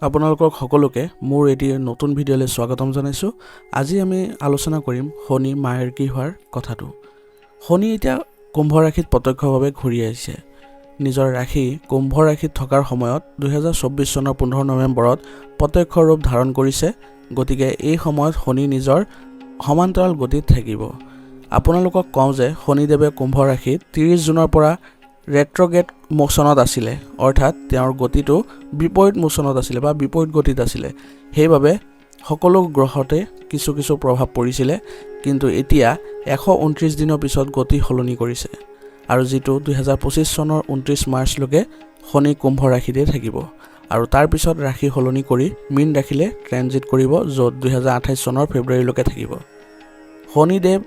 আপোনালোকক সকলোকে মোৰ এটি নতুন ভিডিঅ'লৈ স্বাগতম জনাইছো। আজি আমি আলোচনা কৰিম শনি মায়েৰ কি হোৱাৰ কথাটো। শনি এতিয়া কুম্ভ ৰাশিত প্ৰত্যক্ষভাৱে ঘূৰি আহিছে। নিজৰ ৰাশি কুম্ভ ৰাশিত থকাৰ সময়ত 2024 চনৰ 15 নৱেম্বৰত প্ৰত্যক্ষ ৰূপ ধাৰণ কৰিছে। গতিকে এই সময়ত শনি নিজৰ সমান্তৰাল গতিত থাকিব। আপোনালোকক কওঁ যে শনিদেৱে কুম্ভ ৰাশিত 30 জুনৰ পৰা ৰেট্ৰগেড মোচনত আছিলে, অৰ্থাৎ তেওঁৰ গতিটো বিপৰীত মোচনত আছিলে বা বিপৰীত গতিত আছিলে। সেইবাবে সকলো গ্ৰহতে কিছু প্ৰভাৱ পৰিছিলে, কিন্তু এতিয়া 129 দিনৰ পিছত গতি সলনি কৰিছে আৰু যিটো 2025 চনৰ 29 মাৰ্চলৈকে শনি কুম্ভ ৰাশিতে থাকিব আৰু তাৰ পিছত ৰাশি সলনি কৰি মীন ৰাশিলে ট্ৰেনজিট কৰিব, য'ত 2028 চনৰ ফেব্ৰুৱাৰীলৈকে থাকিব। শনিদেৱ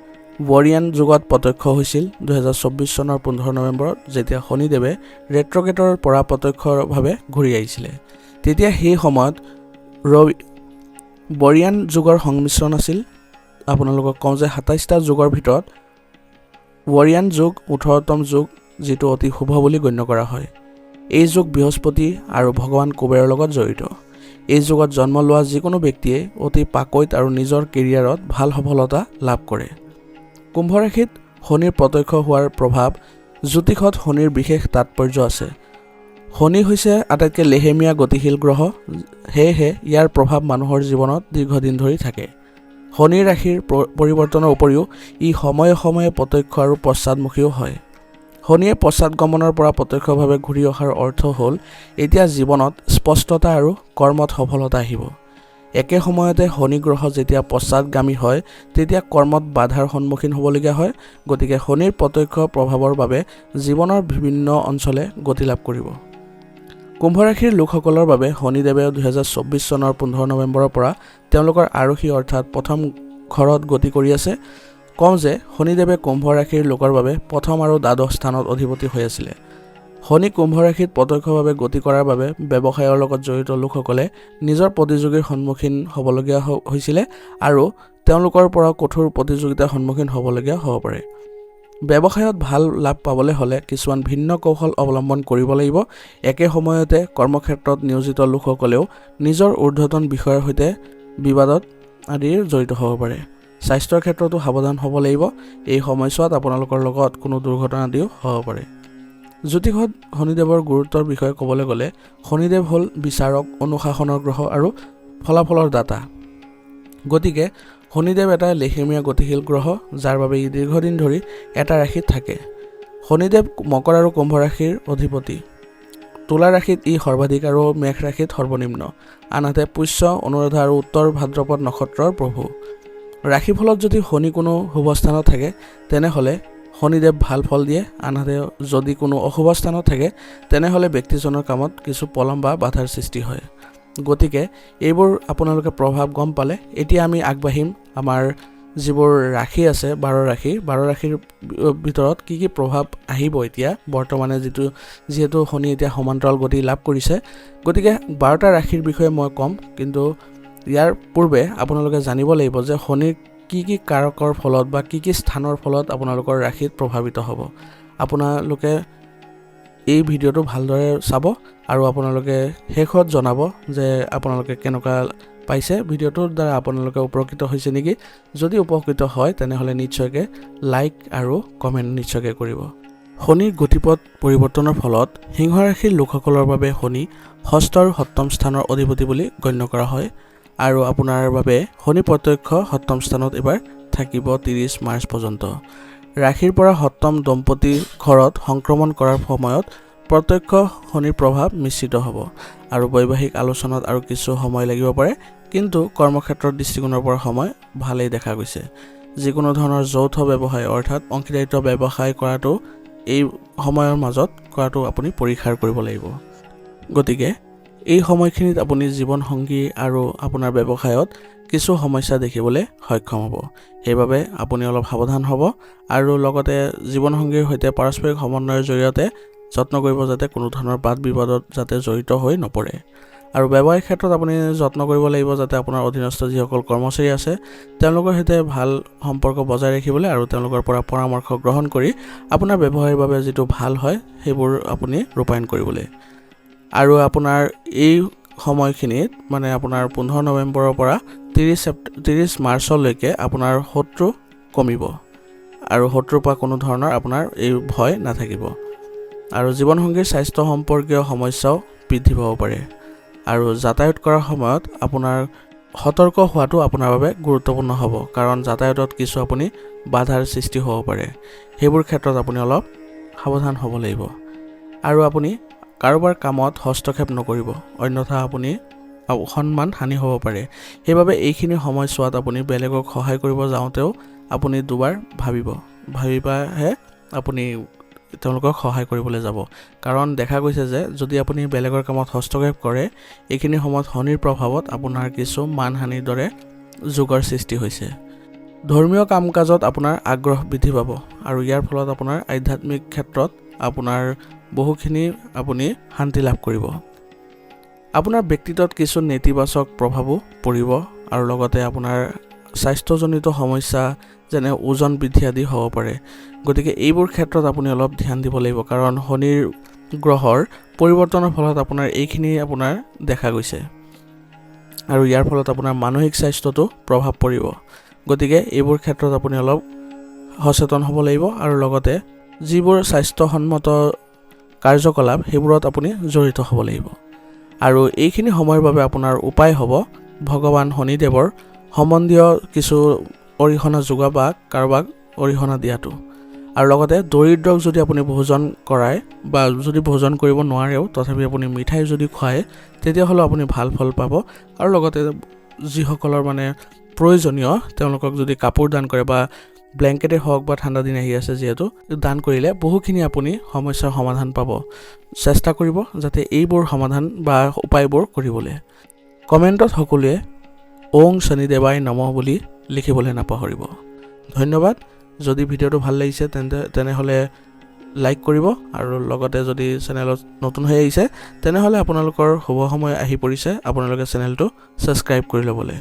বৰিয়ান যুগত প্ৰত্যক্ষ হৈছিল 2024 চনৰ 15 নৱেম্বৰত, যেতিয়া শনিদেৱে ৰেট্ৰগেটৰ পৰা প্ৰত্যক্ষভাৱে ঘূৰি আহিছিলে। তেতিয়া সেই সময়ত বৰিয়ান যুগৰ সংমিশ্ৰণ আছিল। আপোনালোকক কওঁ যে 27টা যুগৰ ভিতৰত বৰিয়ান যুগ 18তম যুগ, যিটো অতি শুভ বুলি গণ্য কৰা হয়। এই যুগ বৃহস্পতি আৰু ভগৱান কুবেৰৰ লগত জড়িত। এই যুগত জন্ম লোৱা যিকোনো ব্যক্তিয়ে অতি পাকৈত আৰু নিজৰ কেৰিয়াৰত ভাল সফলতা লাভ কৰে। কুম্ভ ৰাশিত শনিৰ প্ৰত্যক্ষ হোৱাৰ প্ৰভাৱ জ্যোতিষত শনিৰ বিশেষ তাৎপৰ্য আছে। শনি হৈছে আটাইতকৈ লেহেমীয়া গতিশীল গ্ৰহ, সেয়েহে ইয়াৰ প্ৰভাৱ মানুহৰ জীৱনত দীৰ্ঘদিন ধৰি থাকে। শনিৰ ৰাশিৰ পৰিৱৰ্তনৰ উপৰিও ই সময়ে সময়ে প্ৰত্যক্ষ আৰু পশ্চাদমুখীও হয়। শনিয়ে পশ্চাদগমনৰ পৰা প্ৰত্যক্ষভাৱে ঘূৰি অহাৰ অৰ্থ হ'ল এতিয়া জীৱনত স্পষ্টতা আৰু কৰ্মত সফলতা আহিব। একে সময়তে শনি গ্ৰহ যেতিয়া পশ্চাদগামী হয়, তেতিয়া কৰ্মত বাধাৰ সন্মুখীন হ'বলগীয়া হয়। গতিকে শনিৰ প্ৰত্যক্ষ প্ৰভাৱৰ বাবে জীৱনৰ বিভিন্ন অঞ্চলে গতি লাভ কৰিব। কুম্ভ ৰাশিৰ লোকসকলৰ বাবে শনিদেৱে 2024 চনৰ 15 নৱেম্বৰৰ পৰা তেওঁলোকৰ আৰসী অৰ্থাৎ প্ৰথম ঘৰত গতি কৰি আছে। কওঁ যে শনিদেৱে কুম্ভ ৰাশিৰ লোকৰ বাবে প্ৰথম আৰু দ্বাদশ স্থানত অধিপতি হৈ আছিলে। শনি কুম্ভ ৰাশিত প্ৰত্যক্ষভাৱে গতি কৰাৰ বাবে ব্যৱসায়ৰ লগত জড়িত লোকসকলে নিজৰ প্ৰতিযোগীৰ সন্মুখীন হ'বলগীয়া হৈছিলে আৰু তেওঁলোকৰ পৰা কঠোৰ প্ৰতিযোগিতাৰ সন্মুখীন হ'বলগীয়া হ'ব পাৰে। ব্যৱসায়ত ভাল লাভ পাবলৈ হ'লে কিছুমান ভিন্ন কৌশল অৱলম্বন কৰিব লাগিব। একে সময়তে কৰ্মক্ষেত্ৰত নিয়োজিত লোকসকলেও নিজৰ ঊৰ্ধ্বতন বিষয়ৰ সৈতে বিবাদত আদিৰ জড়িত হ'ব পাৰে। স্বাস্থ্যৰ ক্ষেত্ৰতো সাৱধান হ'ব লাগিব। এই সময়ছোৱাত আপোনালোকৰ লগত কোনো দুৰ্ঘটনা আদিও হ'ব পাৰে। জ্যোতিষত শনিদেৱৰ গুৰুত্বৰ বিষয়ে ক'বলৈ গ'লে শনিদেৱ হ'ল বিচাৰক, অনুশাসনৰ গ্ৰহ আৰু ফলাফলৰ দাতা। গতিকে শনিদেৱ এটা লেহেমীয়া গতিশীল গ্ৰহ, যাৰ বাবে ই দীৰ্ঘদিন ধৰি এটা ৰাশিত থাকে। শনিদেৱ মকৰ আৰু কুম্ভ ৰাশিৰ অধিপতি। তুলা ৰাশিত ই সৰ্বাধিক আৰু মেঘ ৰাশিত সৰ্বনিম্ন, আনহাতে পুষ্য, অনুৰাধা আৰু উত্তৰ ভাদ্ৰপদ নক্ষত্ৰৰ প্ৰভু। ৰাশিফলত যদি শনি কোনো শুভ স্থানত থাকে তেনেহ'লে শনিদেৱ ভাল ফল দিয়ে, আনহাতে যদি কোনো অশুভ স্থানত থাকে তেনেহ'লে ব্যক্তিজনৰ কামত কিছু পলম বা বাধাৰ সৃষ্টি হয়। গতিকে এইবোৰ আপোনালোকে প্ৰভাৱ গম পালে। এতিয়া আমি আগবাঢ়িম আমাৰ যিবোৰ ৰাশি আছে, 12 ৰাশিৰ ভিতৰত কি প্ৰভাৱ আহিব এতিয়া বৰ্তমানে যিহেতু শনি এতিয়া সমান্তৰাল গতি লাভ কৰিছে। গতিকে 12টা ৰাশিৰ বিষয়ে মই ক'ম, কিন্তু ইয়াৰ পূৰ্বে আপোনালোকে জানিব লাগিব যে শনিৰ কি কাৰকৰ ফলত বা কি স্থানৰ ফলত আপোনালোকৰ ৰাশিত প্ৰভাৱিত হ'ব। আপোনালোকে এই ভিডিঅ'টো ভালদৰে চাব আৰু আপোনালোকে শেষত জনাব যে আপোনালোকে কেনেকুৱা পাইছে, ভিডিঅ'টোৰ দ্বাৰা আপোনালোকে উপকৃত হৈছে নেকি। যদি উপকৃত হয় তেনেহ'লে নিশ্চয়কৈ লাইক আৰু কমেণ্ট নিশ্চয়কৈ কৰিব। শনিৰ গতিপথ পৰিৱৰ্তনৰ ফলত সিংহ ৰাশিৰ লোকসকলৰ বাবে শনি ষষ্ঠ আৰু সপ্তম স্থানৰ অধিপতি বুলি গণ্য কৰা হয় আৰু আপোনাৰ বাবে শনি প্ৰত্যক্ষ সপ্তম স্থানত এইবাৰ থাকিব 30 মাৰ্চ পৰ্যন্ত। ৰাশিৰ পৰা সপ্তম দম্পতী ঘৰত সংক্ৰমণ কৰাৰ সময়ত প্ৰত্যক্ষ শনিৰ প্ৰভাৱ মিশ্ৰিত হ'ব আৰু বৈবাহিক আলোচনাত আৰু কিছু সময় লাগিব পাৰে, কিন্তু কৰ্মক্ষেত্ৰৰ দৃষ্টিকোণৰ পৰা সময় ভালেই দেখা গৈছে। যিকোনো ধৰণৰ যৌথ ব্যৱসায় অৰ্থাৎ অংশীদাৰিত্ব ব্যৱসায় কৰাটো এই সময়ৰ মাজত কৰাটো আপুনি পৰীক্ষা কৰিব লাগিব। গতিকে এই সময়খিনিত আপুনি জীৱনসংগী আৰু আপোনাৰ ব্যৱসায়ত কিছু সমস্যা দেখিবলৈ সক্ষম হ'ব। সেইবাবে আপুনি অলপ সাৱধান হ'ব আৰু লগতে জীৱনসংগীৰ সৈতে পাৰস্পৰিক সমন্বয়ৰ জৰিয়তে যত্ন কৰিব যাতে কোনো ধৰণৰ বাদ বিবাদত যাতে জড়িত হৈ নপৰে। আৰু ব্যৱসায়িক ক্ষেত্ৰত আপুনি যত্ন কৰিব লাগিব যাতে আপোনাৰ অধীনস্থ যিসকল কৰ্মচাৰী আছে তেওঁলোকৰ সৈতে ভাল সম্পৰ্ক বজাই ৰাখিবলৈ আৰু তেওঁলোকৰ পৰা পৰামৰ্শ গ্ৰহণ কৰি আপোনাৰ ব্যৱসায়ৰ বাবে যিটো ভাল হয় সেইবোৰ আপুনি ৰূপায়ণ কৰিবলৈ। আৰু আপোনাৰ এই সময়খিনিত মানে আপোনাৰ 15 নৱেম্বৰৰ পৰা 30 মাৰ্চলৈকে আপোনাৰ শত্ৰু কমিব আৰু শত্ৰুৰ পৰা কোনো ধৰণৰ আপোনাৰ এই ভয় নাথাকিব আৰু জীৱনসংগীৰ স্বাস্থ্য সম্পৰ্কীয় সমস্যাও বৃদ্ধি পাব পাৰে আৰু যাতায়াত কৰাৰ সময়ত আপোনাৰ সতৰ্ক হোৱাটো আপোনাৰ বাবে গুৰুত্বপূৰ্ণ হ'ব কাৰণ যাতায়াতত কিছু আপুনি বাধাৰ সৃষ্টি হ'ব পাৰে সেইবোৰ ক্ষেত্ৰত আপুনি অলপ সাৱধান হ'ব লাগিব আৰু আপুনি কাৰোবাৰ কামত হস্তক্ষেপ নকৰিব অন্যথা আপুনি সন্মান হানি হ'ব পাৰে সেইবাবে এইখিনি সময়ছোৱাত আপুনি বেলেগক সহায় কৰিব যাওঁতেও আপুনি দুবাৰ ভাবিবাহে আপুনি তেওঁলোকক সহায় কৰিবলৈ যাব কাৰণ দেখা গৈছে যে যদি আপুনি বেলেগৰ কামত হস্তক্ষেপ কৰে এইখিনি সময়ত শনিৰ প্ৰভাৱত আপোনাৰ কিছু মানহানিৰ দৰে যোগৰ সৃষ্টি হৈছে ধৰ্মীয় কাম-কাজত আপোনাৰ আগ্ৰহ বৃদ্ধি পাব আৰু ইয়াৰ ফলত আপোনাৰ আধ্যাত্মিক ক্ষেত্ৰত আপোনাৰ বহুখিনি আপুনি শান্তি লাভ কৰিব আপোনাৰ ব্যক্তিত্বত কিছু নেতিবাচক প্ৰভাৱো পৰিব আৰু লগতে আপোনাৰ স্বাস্থ্যজনিত সমস্যা যেনে ওজন বৃদ্ধি আদি হ'ব পাৰে গতিকে এইবোৰ ক্ষেত্ৰত আপুনি অলপ ধ্যান দিব লাগিব কাৰণ শনিৰ গ্ৰহৰ পৰিৱৰ্তনৰ ফলত আপোনাৰ এইখিনি আপোনাৰ দেখা গৈছে আৰু ইয়াৰ ফলত আপোনাৰ মানসিক স্বাস্থ্যটো প্ৰভাৱ পৰিব গতিকে এইবোৰ ক্ষেত্ৰত আপুনি অলপ সচেতন হ'ব লাগিব আৰু লগতে যিবোৰ স্বাস্থ্যসন্মত কাৰ্যকলাপ সেইবোৰত আপুনি জড়িত হ'ব লাগিব আৰু এইখিনি সময়ৰ বাবে আপোনাৰ উপায় হ'ব ভগৱান শনিদেৱৰ সম্বন্ধীয় কিছু অৰিহণা যোগা বা কাৰোবাক অৰিহণা দিয়াটো আৰু লগতে দৰিদ্ৰক যদি আপুনি ভোজন কৰায় বা যদি ভোজন কৰিব নোৱাৰেও তথাপি আপুনি মিঠাই যদি খুৱায় তেতিয়াহ'লে আপুনি ভাল ফল পাব আৰু লগতে যিসকলৰ মানে প্ৰয়োজনীয় তেওঁলোকক যদি কাপোৰ দান কৰে বা ব্লেংকেটে হওক বা ঠাণ্ডা দিন আহি আছে যিহেতু দান কৰিলে বহুখিনি আপুনি সমস্যাৰ সমাধান পাব চেষ্টা কৰিব যাতে এইবোৰ সমাধান বা উপায়বোৰ কৰিবলৈ কমেণ্টত সকলোৱে ওং শনিদেৱায় নমঃ বুলি লিখিবলৈ নাপাহৰিব ধন্যবাদ যদি ভিডিঅ'টো ভাল লাগিছে তেনেহ'লে লাইক কৰিব আৰু লগতে যদি চেনেলত নতুন হৈ আহিছে তেনেহ'লে আপোনালোকৰ শুভ সময় আহি পৰিছে আপোনালোকে চেনেলটো ছাবস্ক্ৰাইব কৰি ল'বলৈ